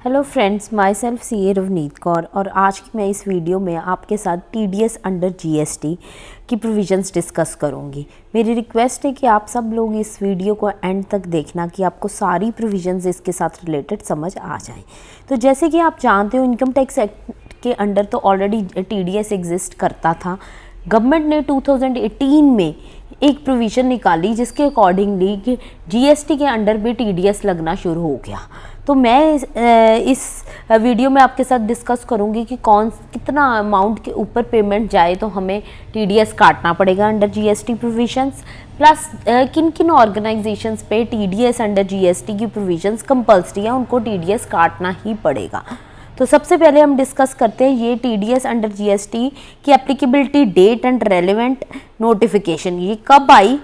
Hello friends, my self सी ए रवनीत कौर और आज की मैं इस वीडियो में आपके साथ TDS अंडर GST की प्रोविजंस डिस्कस करूंगी। मेरी रिक्वेस्ट है कि आप सब लोग इस वीडियो को एंड तक देखना कि आपको सारी प्रोविजंस इसके साथ रिलेटेड समझ आ जाए। तो जैसे कि आप जानते हो, इनकम टैक्स एक्ट के अंडर तो ऑलरेडी TDS एग्जिस्ट करता था। गवर्नमेंट ने 2018 में एक प्रोविज़न निकाली जिसके अकॉर्डिंगली GST के अंडर भी TDS लगना शुरू हो गया। तो मैं इस वीडियो में आपके साथ डिस्कस करूंगी कि कितना अमाउंट के ऊपर पेमेंट जाए तो हमें TDS काटना पड़ेगा अंडर GST प्रोविजंस, प्लस किन किन ऑर्गेनाइजेशंस पे TDS अंडर GST की प्रोविजंस कंपल्सरी है, उनको TDS काटना ही पड़ेगा। तो सबसे पहले हम डिस्कस करते हैं ये TDS अंडर GST की applicability date and relevant notification. ये कब आई,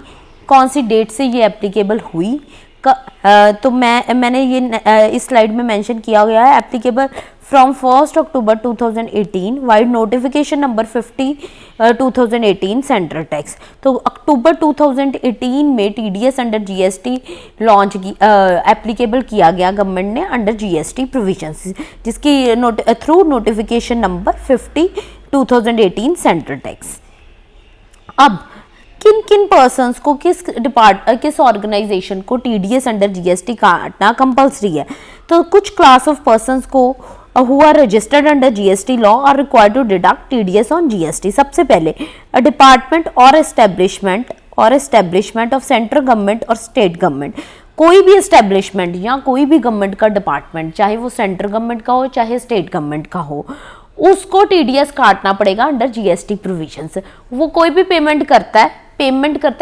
कौन सी डेट से ये एप्लीकेबल हुई। तो मैंने ये इस स्लाइड में मेंशन किया गया है applicable from 1 October 2018 wide notification number 50 2018 central tax. तो अक्टूबर 2018 में TDS अंडर GST लॉन्च की एप्लीकेबल किया गया गवर्नमेंट ने अंडर GST प्रोविजंस, जिसकी through notification number 50 2018 central tax. अब किन किन पर्सन्स को किस ऑर्गेनाइजेशन को TDS अंडर GST काटना कंपल्सरी है। तो कुछ क्लास ऑफ पर्सन्स को who are registered under GST law are required to deduct TDS on GST। सबसे पहले a department or establishment of central government और state government। कोई भी एस्टेब्लिशमेंट या कोई भी गवर्नमेंट का डिपार्टमेंट, चाहे वो सेंट्रल गवर्नमेंट का हो चाहे स्टेट गवर्नमेंट का हो, उसको TDS काटना पड़ेगा अंडर GST प्रोविजंस। वो कोई भी पेमेंट करता है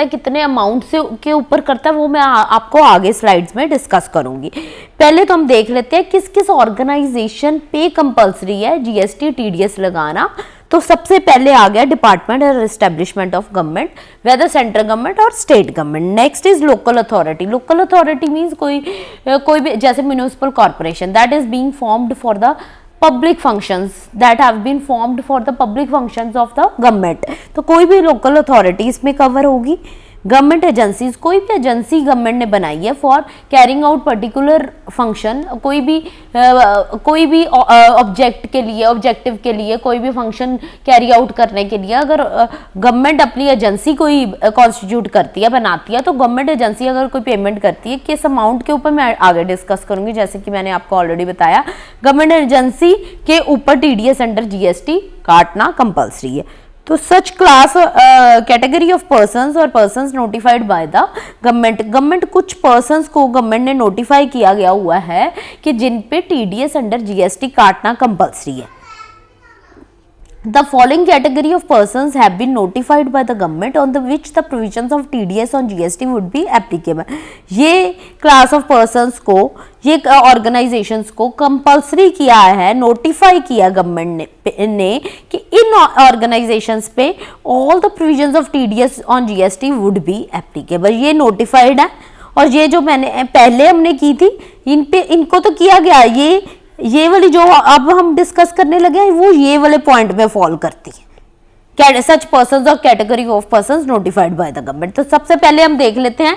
कितने अमाउंट से के ऊपर करता है वो मैं आपको आगे स्लाइड्स में डिस्कस करूंगी। पहले तो हम देख लेते हैं किस किस ऑर्गेनाइजेशन पे कंपल्सरी है GST TDS लगाना। तो सबसे पहले आ गया डिपार्टमेंट और establishment of government, whether central government और state government. Next is local authority. Local authority means कोई भी, जैसे municipal corporation that is being formed for the public functions that have been formed for the public functions of the government। तो कोई भी local authority इसमें cover होगी। Government agencies, कोई भी एजेंसी गवर्नमेंट ने बनाई है for carrying out particular function, कोई भी ऑब्जेक्टिव के लिए कोई भी फंक्शन कैरी आउट करने के लिए अगर गवर्नमेंट अपनी एजेंसी कोई कॉन्स्टिट्यूट करती है, बनाती है, तो गवर्नमेंट एजेंसी अगर कोई पेमेंट करती है, किस अमाउंट के ऊपर मैं आगे डिस्कस करूंगी। जैसे कि मैंने आपको ऑलरेडी बताया, गवर्नमेंट एजेंसी के ऊपर TDS अंडर GST काटना कंपल्सरी है। तो such class category of persons और persons notified by the government कुछ पर्सन्स को गवर्नमेंट ने नोटिफाई किया गया हुआ है कि जिन पे TDS अंडर GST काटना कंपल्सरी है। The following category of persons have been notified by the government on the which the provisions of TDS on GST would be applicable। ये class of persons को, ये organizations को compulsory किया है, notify किया government ने कि इन organizations पे all the provisions of TDS on GST would be applicable। ये notified है। और ये जो मैंने पहले हमने की थी, इनको तो किया गया, ये वाली जो अब हम डिस्कस करने लगे हैं वो ये वाले पॉइंट में फॉल करती है, सच पर्सन्स और category of persons notified by the government. तो सबसे पहले हम देख लेते हैं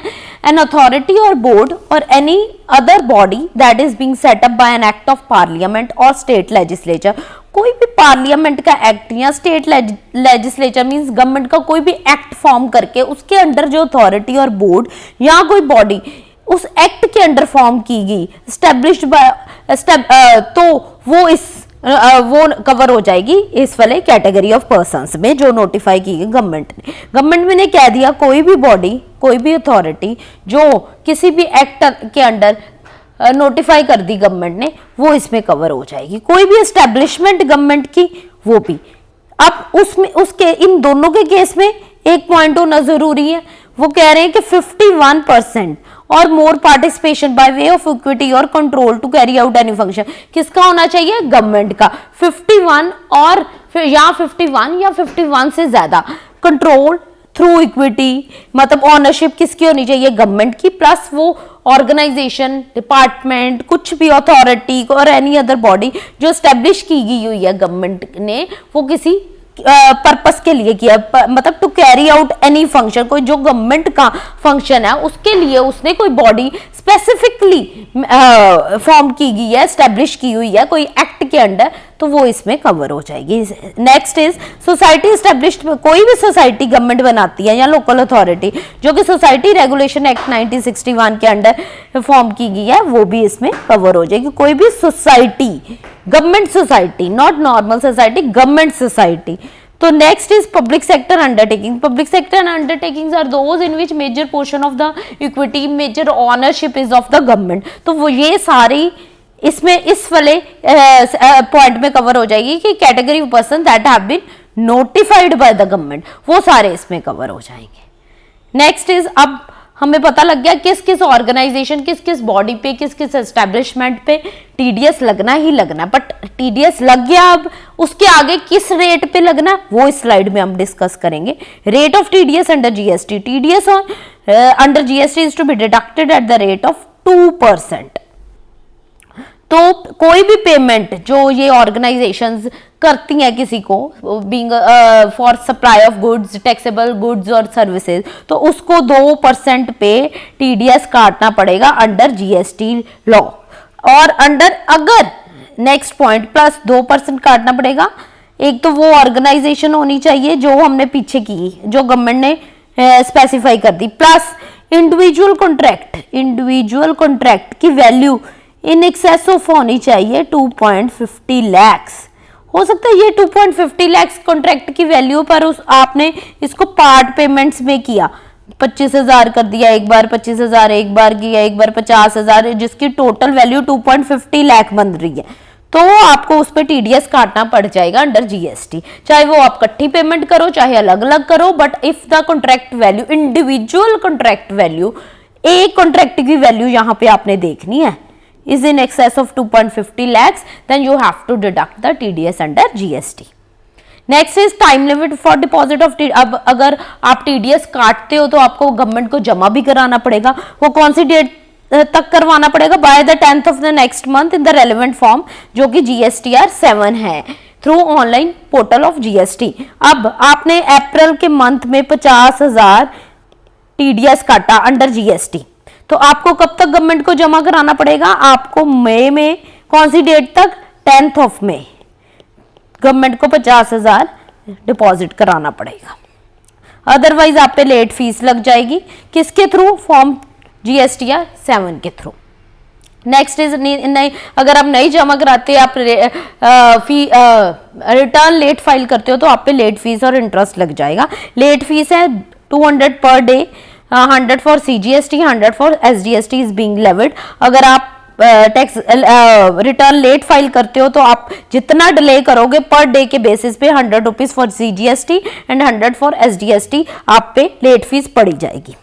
एन अथॉरिटी और बोर्ड और any other body that is being set up by an act of parliament और स्टेट लेजिस्लेचर। कोई भी पार्लियामेंट का एक्ट या स्टेट लेजिस्लेचर मींस गवर्नमेंट का कोई भी एक्ट फॉर्म करके उसके अंडर जो अथॉरिटी और बोर्ड या कोई बॉडी उस एक्ट के अंडर फॉर्म की गई, एस्टेब्लिश्ड बाय तो वो कवर हो जाएगी इस वाले कैटेगरी ऑफ पर्सन्स में जो नोटिफाई की गई गवर्नमेंट ने। गवर्नमेंट ने कह दिया कोई भी बॉडी, कोई भी अथॉरिटी जो किसी भी एक्ट के अंडर नोटिफाई कर दी गवर्नमेंट ने, वो इसमें कवर हो जाएगी। कोई भी एस्टेब्लिशमेंट गवर्नमेंट की, वो भी। अब उसके इन दोनों के केस में एक पॉइंट होना जरूरी है, वो कह रहे हैं कि 51% और more participation by way of equity और control to carry out any function. किसका होना चाहिए? गवर्नमेंट का। 51 और या 51 से ज्यादा कंट्रोल थ्रू इक्विटी, मतलब ओनरशिप किसकी होनी चाहिए? गवर्नमेंट की, प्लस वो ऑर्गेनाइजेशन, डिपार्टमेंट, कुछ भी अथॉरिटी और एनी अदर बॉडी जो एस्टेब्लिश की गई हुई है गवर्नमेंट ने, वो किसी पर्पस के लिए किया, मतलब to carry out any function, कोई जो गवर्नमेंट का फंक्शन है उसके लिए उसने कोई बॉडी स्पेसिफिकली फॉर्म की गई है, एस्टेब्लिश की हुई है कोई एक्ट के अंडर, तो वो इसमें कवर हो जाएगी। नेक्स्ट इज सोसाइटी एस्टेब्लिश्ड, कोई भी सोसाइटी गवर्नमेंट बनाती है या लोकल अथॉरिटी जो कि सोसाइटी रेगुलेशन एक्ट 1961 के अंडर फॉर्म की गई है, वो भी इसमें कवर हो जाएगी। कोई भी society, government society, not normal society, government society. तो next is public sector undertaking. Public sector undertakings are those in which major portion of the equity, major ownership is of the government. तो वो ये सारी इसमें इस वाले point में cover हो जाएगी कि category of person that have been notified by the government, वो सारे इसमें कवर हो जाएंगे। नेक्स्ट इज, अब हमें पता लग गया किस किस ऑर्गेनाइजेशन, किस किस बॉडी पे, किस किस एस्टेब्लिशमेंट पे टीडीएस लगना ही लगना, बट टीडीएस लग गया, अब उसके आगे किस रेट पे लगना वो इस स्लाइड में हम डिस्कस करेंगे। Rate of TDS under GST, TDS under GST is to be deducted at the rate of 2%। तो कोई भी पेमेंट जो ये ऑर्गेनाइजेशंस करती हैं किसी को, being for supply of goods, taxable goods और सर्विसेज, तो उसको 2% पे टीडीएस काटना पड़ेगा अंडर जीएसटी लॉ। और अंडर, अगर नेक्स्ट पॉइंट प्लस 2% काटना पड़ेगा, एक तो वो ऑर्गेनाइजेशन होनी चाहिए जो हमने पीछे की, जो गवर्नमेंट ने स्पेसिफाई कर दी, प्लस इंडिविजुअल कॉन्ट्रैक्ट की वैल्यू इन एक्सेस ऑफ होनी चाहिए 2.50 lakhs। हो सकता है ये 2.50 lakhs कॉन्ट्रैक्ट की वैल्यू पर आपने इसको पार्ट पेमेंट्स में किया, 25,000 कर दिया एक बार, 25,000 एक बार किया, एक बार 50,000, जिसकी टोटल वैल्यू 2.50 lakh बन रही है, तो आपको उस पर टीडीएस काटना पड़ जाएगा अंडर जीएसटी। चाहे वो आप इकट्ठी पेमेंट करो चाहे अलग अलग करो, but if the contract value, individual contract value, एक कॉन्ट्रैक्ट की वैल्यू यहाँ पे आपने देखनी है, is in excess of 2.50 lakhs, then you have to deduct the TDS under GST. Next is time limit for deposit of TDS। अब अगर आप TDS काटते हो तो आपको गवर्नमेंट को जमा भी कराना पड़ेगा, वो कौन सी डेट तक करवाना पड़ेगा? By the 10th of the next month in the relevant form, जो कि GSTR 7 है, through online portal of GST। अब आपने अप्रैल के मंथ में 50,000 TDS काटा अंडर GST, तो आपको कब तक गवर्नमेंट को जमा कराना पड़ेगा? आपको मई में, कौन सी डेट तक? 10th of May गवर्नमेंट को 50,000 डिपॉजिट कराना पड़ेगा, अदरवाइज आप पे लेट फीस लग जाएगी। किसके थ्रू? फॉर्म GSTR 7 के थ्रू। नेक्स्ट इज, नहीं अगर आप नहीं जमा कराते, आप रिटर्न लेट फाइल करते हो तो आप पे लेट फीस और इंटरेस्ट लग जाएगा। लेट फीस है 200 per day, 100 for CGST, 100 for SGST is being levied. अगर आप टैक्स रिटर्न लेट फाइल करते हो तो आप जितना डिले करोगे पर डे के बेसिस पे 100 rupees for CGST and 100 for SGST आप पे लेट फीस पड़ी जाएगी।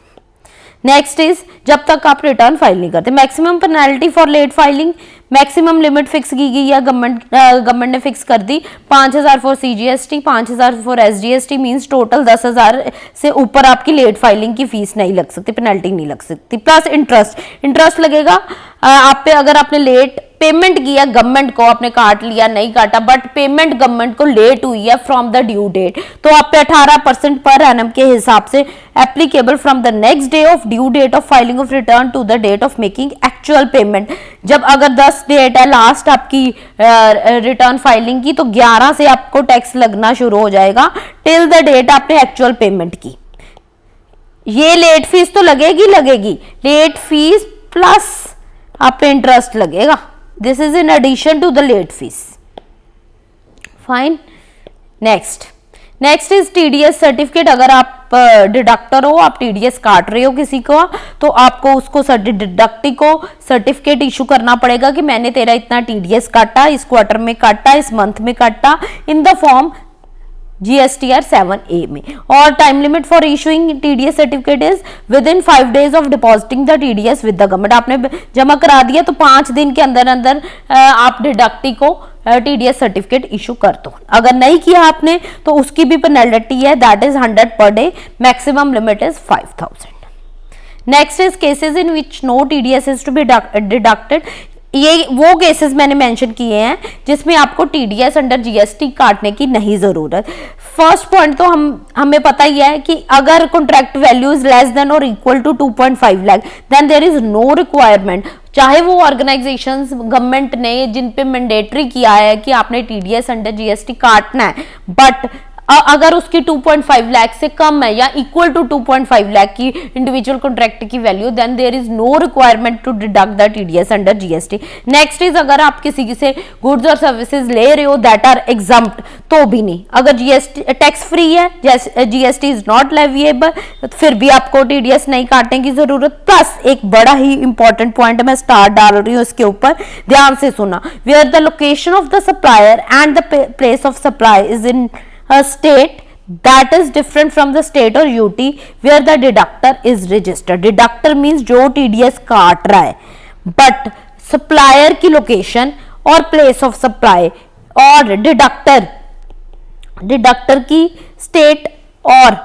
नेक्स्ट इज, जब तक आप रिटर्न फाइल नहीं करते। Maximum penalty for late filing, maximum limit fix की गई है, गवर्नमेंट ने फिक्स कर दी 5,000 for CGST, 5,000 for SGST, means total 10,000 से ऊपर आपकी लेट फाइलिंग की फीस नहीं लग सकती, पेनल्टी नहीं लग सकती। प्लस इंटरेस्ट लगेगा आप पे, अगर आपने लेट पेमेंट किया गवर्नमेंट को, आपने काट लिया नहीं काटा, बट पेमेंट गवर्नमेंट को लेट हुई है फ्रॉम द ड्यू डेट, तो आप पे 18% पर एनम के हिसाब से applicable from the next day of due date of filing of return to the date of making actual payment. जब अगर 10 डेट है लास्ट आपकी रिटर्न फाइलिंग की, तो 11 से आपको टैक्स लगना शुरू हो जाएगा टिल द डेट आपने एक्चुअल पेमेंट की। ये लेट फीस तो लगेगी, लेट फीस प्लस आप पे इंटरेस्ट लगेगा। This is in addition to the late fees. Fine. Next is TDS certificate. अगर आप डिडक्टर हो, आप TDS काट रहे हो किसी को, तो आपको उसको डिडक्टी को सर्टिफिकेट इशू करना पड़ेगा कि मैंने तेरा इतना TDS काटा, इस क्वार्टर में काटा, इस मंथ में काटा, in the form GSTR 7A में। और time limit for issuing TDS certificate is with in 5 days of depositing the TDS with the government. आपने जमा करा दिया तो 5 दिन के अंदर आप डिडक्टी को TDS सर्टिफिकेट इशू कर दो। अगर नहीं किया आपने तो उसकी भी पेनल्टी है, that is 100 per day, maximum limit is 5,000। Next is cases in which no TDS is to be deducted. ये वो केसेस मैंने मेंशन किए हैं जिसमें आपको TDS अंडर GST काटने की नहीं जरूरत। फर्स्ट पॉइंट तो हमें पता ही है कि अगर contract value is less than और equal to 2.5 lakh then there is no requirement, चाहे वो ऑर्गेनाइजेशंस गवर्नमेंट ने जिन पे मैंडेटरी किया है कि आपने टीडीएस अंडर जीएसटी काटना है, बट अगर उसकी 2.5 लाख से कम है या इक्वल टू 2.5 लाख की इंडिविजुअल कॉन्ट्रैक्ट की value, then there is no requirement to deduct the TDS under GST. Next is अगर आप किसी से गुड्स और सर्विसेज ले रहे हो दैट आर एग्जम्प्ट, तो भी नहीं। अगर जीएसटी टैक्स फ्री है, जीएसटी इज नॉट लेविएबल, फिर भी आपको टीडीएस नहीं काटने की जरूरत। प्लस एक बड़ा ही इंपॉर्टेंट पॉइंट मैं स्टार डाल रही हूँ इसके ऊपर, ध्यान से सुना, where the location of the supplier and the place of supply is in a state that is different from the state or UT where the deductor is registered. Deductor means जो TDS काट रहा है, but supplier की location और place of supply और deductor की state और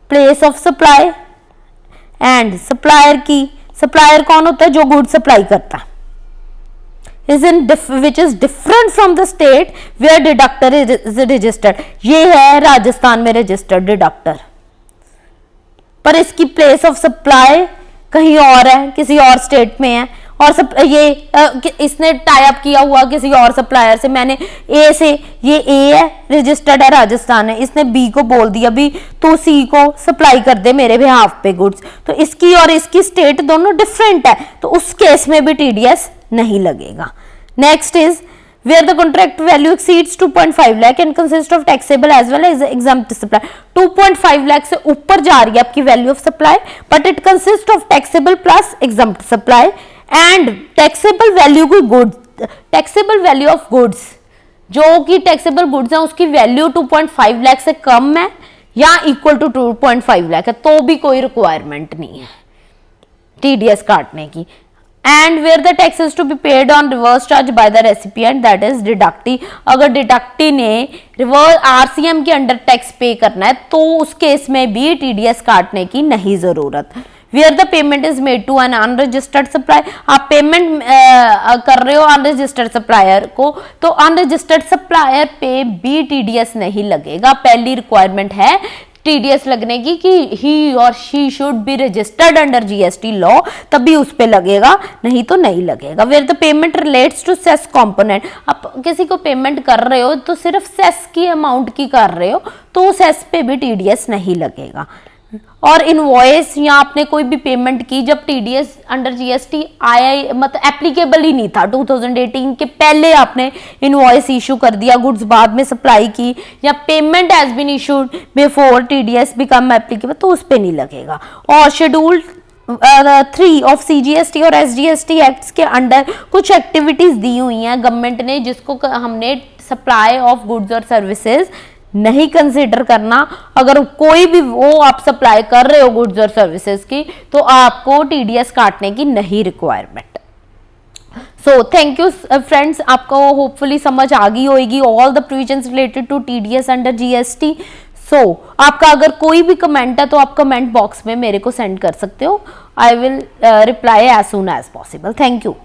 place of supply and supplier कौन होता है? जो गुड सप्लाई करता है, which is different from the state where deductor is registered. ये है राजस्थान में रजिस्टर्ड डिडक्टर, पर इसकी प्लेस ऑफ सप्लाई कहीं और है, किसी और स्टेट में है, और इसने टाई अप किया हुआ किसी और सप्लायर से। मैंने ए से, ये ए है, रजिस्टर्ड है, राजस्थान है, इसने बी को बोल दिया भी तू सी को सप्लाई कर दे मेरे बिहाफ पे गुड्स, तो इसकी और इसकी स्टेट दोनों डिफरेंट है, तो उस केस में भी टीडीएस नहीं लगेगा। Next is where the contract value exceeds 2.5 lakh and consists of taxable as well as exempt supply. 2.5 lakh से ऊपर जा रही है आपकी value of supply, but it consist of taxable plus exempt supply and taxable value की goods, taxable value of goods जो कि taxable goods है उसकी वैल्यू 2.5 लाख से कम है या इक्वल टू 2.5 लाख है, तो भी कोई रिक्वायरमेंट नहीं है टीडीएस काटने की। And where the tax is to be paid on reverse charge by the recipient that is deductee, अगर डिडक्टी ने रिवर्स आरसीएम के अंडर टैक्स पे करना है तो उस केस में भी टीडीएस काटने की नहीं जरूरत। Where the payment is made to an unregistered supplier, आप पेमेंट कर रहे हो अनरजिस्टर्ड सप्लायर को, तो अनरजिस्टर्ड सप्लायर पे भी टीडीएस नहीं लगेगा। पहली रिक्वायरमेंट है टीडीएस लगने की कि ही और she should be registered under GST law, तभी उस पे लगेगा, नहीं तो नहीं लगेगा। Where the payment relates to cess component, आप किसी को पेमेंट कर रहे हो तो सिर्फ सेस की अमाउंट की कर रहे हो तो सेस पे भी टीडीएस नहीं लगेगा। और इनवॉइस या आपने कोई भी पेमेंट की जब टीडीएस अंडर जीएसटी आया, मतलब एप्लीकेबल ही नहीं था 2018 के पहले, आपने इनवॉइस इशू कर दिया, गुड्स बाद में सप्लाई की, या payment has been issued before TDS become applicable, तो उस पे नहीं लगेगा। और शेड्यूल 3 ऑफ सीजीएसटी और एसजीएसटी एक्ट्स के अंडर कुछ एक्टिविटीज दी हुई हैं गवर्नमेंट ने, जिसको हमने सप्लाई ऑफ गुड्स और सर्विसेज नहीं कंसीडर करना। अगर कोई भी वो आप सप्लाई कर रहे हो गुड्स और सर्विसेज की, तो आपको टीडीएस काटने की नहीं requirement. So thank you friends, आपको होपफुली समझ आ गई होगी all the provisions related to TDS under GST. So आपका अगर कोई भी कमेंट है तो आप कमेंट बॉक्स में मेरे को सेंड कर सकते हो, I will reply as soon as possible. Thank you.